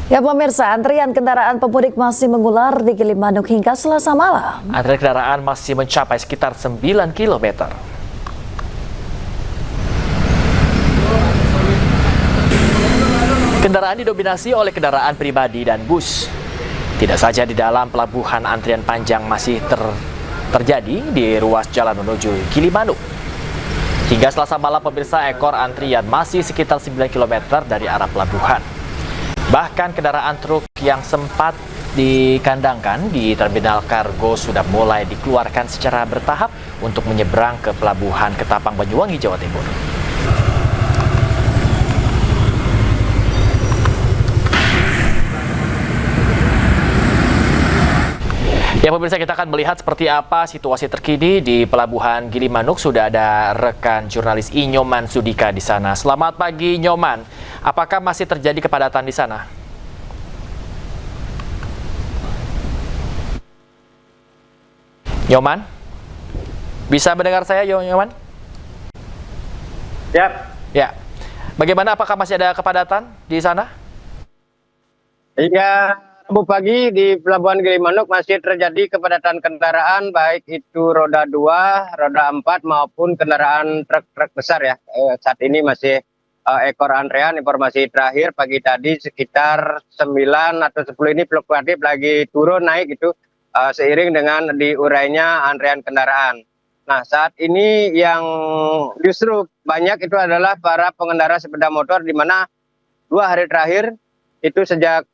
Ya pemirsa, antrian kendaraan pemudik masih mengular di Gilimanuk hingga Selasa malam. Antrian kendaraan masih mencapai sekitar 9 km. Kendaraan didominasi oleh kendaraan pribadi dan bus. Tidak saja di dalam pelabuhan, antrian panjang masih terjadi di ruas jalan menuju Gilimanuk. Hingga Selasa malam pemirsa, ekor antrian masih sekitar 9 km dari arah pelabuhan. Bahkan kendaraan truk yang sempat dikandangkan di terminal kargo sudah mulai dikeluarkan secara bertahap untuk menyeberang ke pelabuhan Ketapang, Banyuwangi, Jawa Timur. Ya pemirsa, kita akan melihat seperti apa situasi terkini di Pelabuhan Gilimanuk. Sudah ada rekan jurnalis Nyoman Sudika di sana. Selamat pagi Nyoman, apakah masih terjadi kepadatan di sana? Nyoman, bisa mendengar saya Nyoman? Yap. Ya, bagaimana, apakah masih ada kepadatan di sana? Hingga Rabu pagi di Pelabuhan Gilimanuk masih terjadi kepadatan kendaraan, baik itu roda 2, roda 4 maupun kendaraan truk-truk besar ya. Saat ini masih ekor antrean. Informasi terakhir pagi tadi sekitar 9 atau 10 ini fluktuatif lagi turun naik itu seiring dengan diurainya antrean kendaraan. Nah, saat ini yang justru banyak itu adalah para pengendara sepeda motor, di mana 2 hari terakhir itu sejak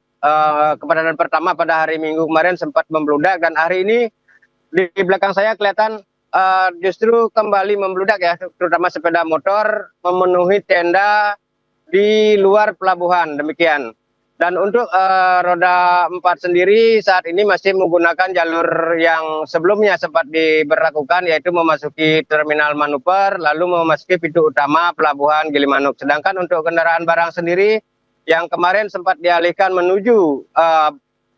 kepadatan pertama pada hari Minggu kemarin sempat membludak, dan hari ini di belakang saya kelihatan justru kembali membludak ya, terutama sepeda motor memenuhi tenda di luar pelabuhan, demikian. Dan untuk roda 4 sendiri saat ini masih menggunakan jalur yang sebelumnya sempat diberlakukan, yaitu memasuki terminal manuver lalu memasuki pintu utama pelabuhan Gilimanuk. Sedangkan untuk kendaraan barang sendiri yang kemarin sempat dialihkan menuju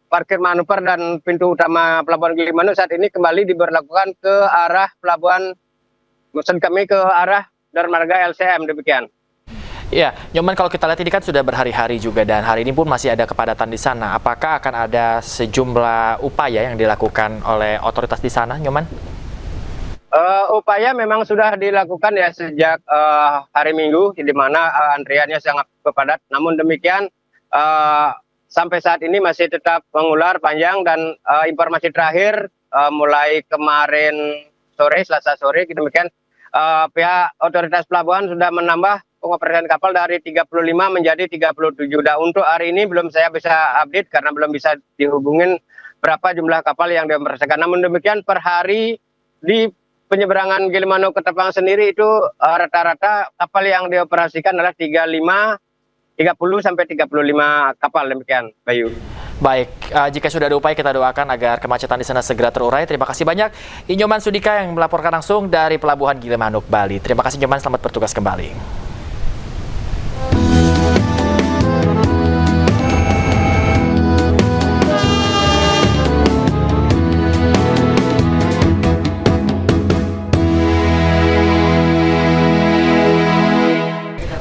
parkir manuver dan pintu utama pelabuhan Gilimanuk, saat ini kembali diberlakukan ke arah pelabuhan, maksud kami ke arah dermaga LCM, demikian. Ya, Nyoman, kalau kita lihat ini kan sudah berhari-hari juga dan hari ini pun masih ada kepadatan di sana. Apakah akan ada sejumlah upaya yang dilakukan oleh otoritas di sana, Nyoman? Upaya memang sudah dilakukan ya sejak hari Minggu, di mana antriannya sangat padat. Namun demikian sampai saat ini masih tetap mengular panjang, dan informasi terakhir mulai kemarin sore, Selasa sore, demikian pihak otoritas pelabuhan sudah menambah pengoperasian kapal dari 35 menjadi 37. Dan untuk hari ini belum saya bisa update karena belum bisa dihubungin berapa jumlah kapal yang dioperasikan. Namun demikian per hari di penyeberangan Gilimanuk Ketapang sendiri itu rata-rata kapal yang dioperasikan adalah 30 sampai 35 kapal, demikian Bayu. Baik, jika sudah ada upaya kita doakan agar kemacetan di sana segera terurai. Terima kasih banyak Nyoman Sudika yang melaporkan langsung dari Pelabuhan Gilimanuk, Bali. Terima kasih Nyoman, selamat bertugas kembali.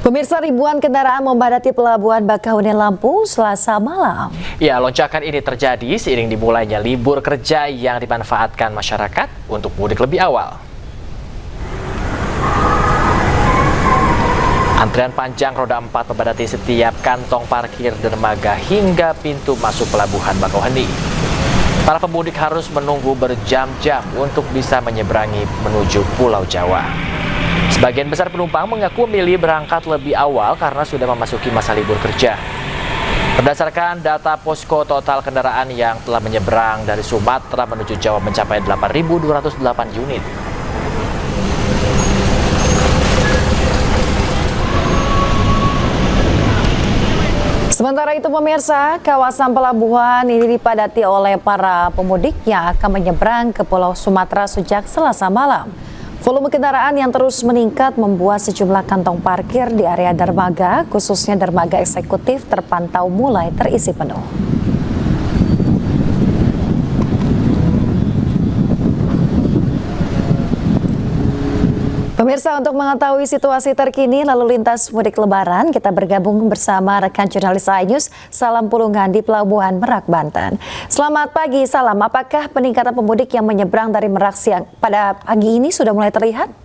Pemirsa, ribuan kendaraan membadati Pelabuhan Bakahuni, Lampung Selasa malam. Ya, lonjakan ini terjadi seiring dimulainya libur kerja yang dimanfaatkan masyarakat untuk mudik lebih awal. Antrian panjang roda 4 membadati setiap kantong parkir dermaga hingga pintu masuk Pelabuhan Bakauheni. Para pemudik harus menunggu berjam-jam untuk bisa menyeberangi menuju Pulau Jawa. Sebagian besar penumpang mengaku memilih berangkat lebih awal karena sudah memasuki masa libur kerja. Berdasarkan data posko, total kendaraan yang telah menyeberang dari Sumatera menuju Jawa mencapai 8.208 unit. Sementara itu pemirsa, kawasan pelabuhan ini dipadati oleh para pemudik yang akan menyeberang ke Pulau Sumatera sejak Selasa malam. Volume kendaraan yang terus meningkat membuat sejumlah kantong parkir di area dermaga, khususnya dermaga eksekutif, terpantau mulai terisi penuh. Pemirsa, untuk mengetahui situasi terkini lalu lintas mudik Lebaran, kita bergabung bersama rekan jurnalis iNews Salam Pulungan di Pelabuhan Merak, Banten. Selamat pagi, Salam. Apakah peningkatan pemudik yang menyeberang dari Merak siang pada pagi ini sudah mulai terlihat?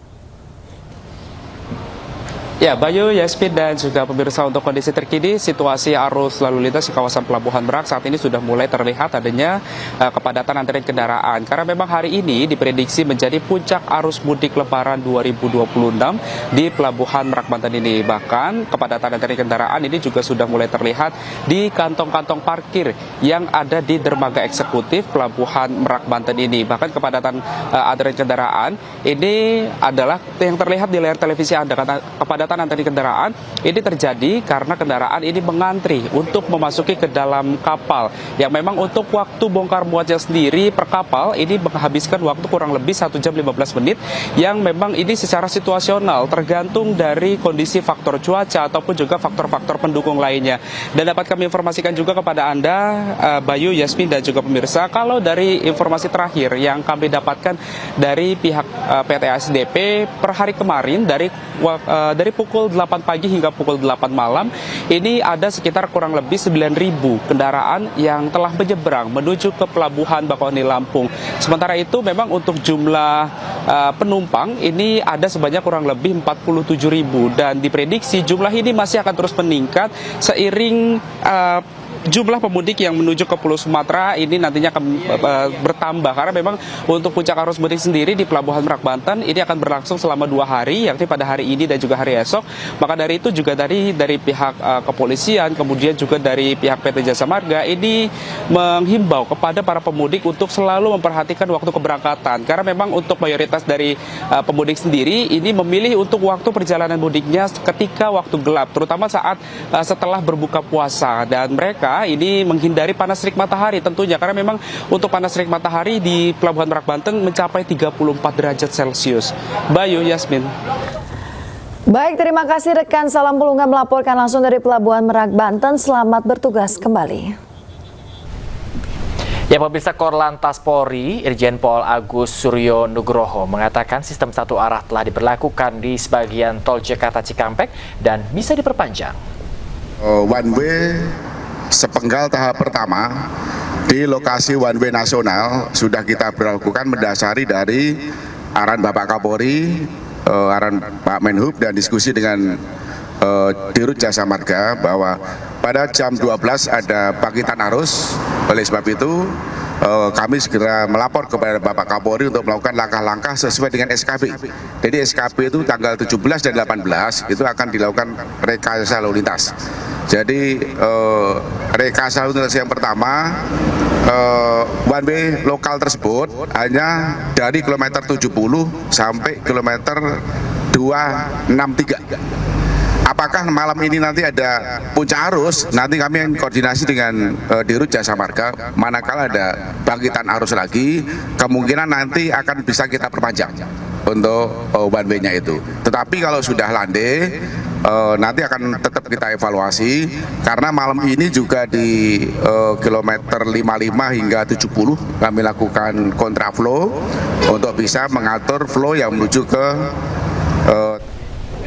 Ya, Bayu, Yasmin, dan juga pemirsa, untuk kondisi terkini, situasi arus lalu lintas di kawasan Pelabuhan Merak saat ini sudah mulai terlihat adanya kepadatan antrian kendaraan. Karena memang hari ini diprediksi menjadi puncak arus mudik Lebaran 2026 di Pelabuhan Merak, Banten ini. Bahkan kepadatan antrian kendaraan ini juga sudah mulai terlihat di kantong-kantong parkir yang ada di dermaga eksekutif Pelabuhan Merak, Banten ini. Bahkan kepadatan antrian kendaraan ini adalah yang terlihat di layar televisi Anda. Kepadatan antrian kendaraan ini terjadi karena kendaraan ini mengantri untuk memasuki ke dalam kapal yang memang untuk waktu bongkar muatnya sendiri per kapal ini menghabiskan waktu kurang lebih 1 jam 15 menit yang memang ini secara situasional tergantung dari kondisi faktor cuaca ataupun juga faktor-faktor pendukung lainnya. Dan dapat kami informasikan juga kepada Anda, Bayu, Yasmin, dan juga pemirsa, kalau dari informasi terakhir yang kami dapatkan dari pihak PT ASDP per hari kemarin dari pukul 8 pagi hingga pukul 8 malam, ini ada sekitar kurang lebih 9.000 kendaraan yang telah menyeberang menuju ke Pelabuhan Bakauheni, Lampung. Sementara itu memang untuk jumlah penumpang ini ada sebanyak kurang lebih 47.000 dan diprediksi jumlah ini masih akan terus meningkat seiring jumlah pemudik yang menuju ke Pulau Sumatera ini nantinya akan bertambah, karena memang untuk puncak arus mudik sendiri di Pelabuhan Merak, Banten ini akan berlangsung selama 2 hari, yakni pada hari ini dan juga hari esok. Maka dari itu juga dari pihak kepolisian, kemudian juga dari pihak PT Jasa Marga ini menghimbau kepada para pemudik untuk selalu memperhatikan waktu keberangkatan, karena memang untuk mayoritas dari pemudik sendiri ini memilih untuk waktu perjalanan mudiknya ketika waktu gelap, terutama saat setelah berbuka puasa, dan mereka ini menghindari panas terik matahari tentunya, karena memang untuk panas terik matahari di Pelabuhan Merak, Banten mencapai 34 derajat Celcius. Bayu, Yasmin. Baik, terima kasih rekan Salam Pulungan melaporkan langsung dari Pelabuhan Merak, Banten. Selamat bertugas kembali. Ya, pemirsa, Korlantas Polri, Irjen Pol Agus Suryo Nugroho mengatakan sistem satu arah telah diberlakukan di sebagian tol Jakarta Cikampek dan bisa diperpanjang. One way sepenggal tahap pertama di lokasi one way nasional sudah kita berlakukan mendasari dari arahan Bapak Kapolri, arahan Pak Menhub, dan diskusi dengan Dirut Jasa Marga bahwa pada jam 12 ada bangkitan arus. Oleh sebab itu kami segera melapor kepada Bapak Kapolri untuk melakukan langkah-langkah sesuai dengan SKP. Jadi SKP itu tanggal 17 dan 18 itu akan dilakukan rekayasa lalu lintas. Jadi rekayasa lalu lintas yang pertama, one way lokal tersebut hanya dari kilometer 70 sampai kilometer 263. Apakah malam ini nanti ada puncak arus? Nanti kami akan koordinasi dengan Dirut Jasa Marga. Manakala ada bangkitan arus lagi, kemungkinan nanti akan bisa kita perpanjang untuk one way-nya itu. Tetapi kalau sudah landai, nanti akan tetap kita evaluasi, karena malam ini juga di kilometer 55 hingga 70 kami lakukan kontraflow untuk bisa mengatur flow yang menuju ke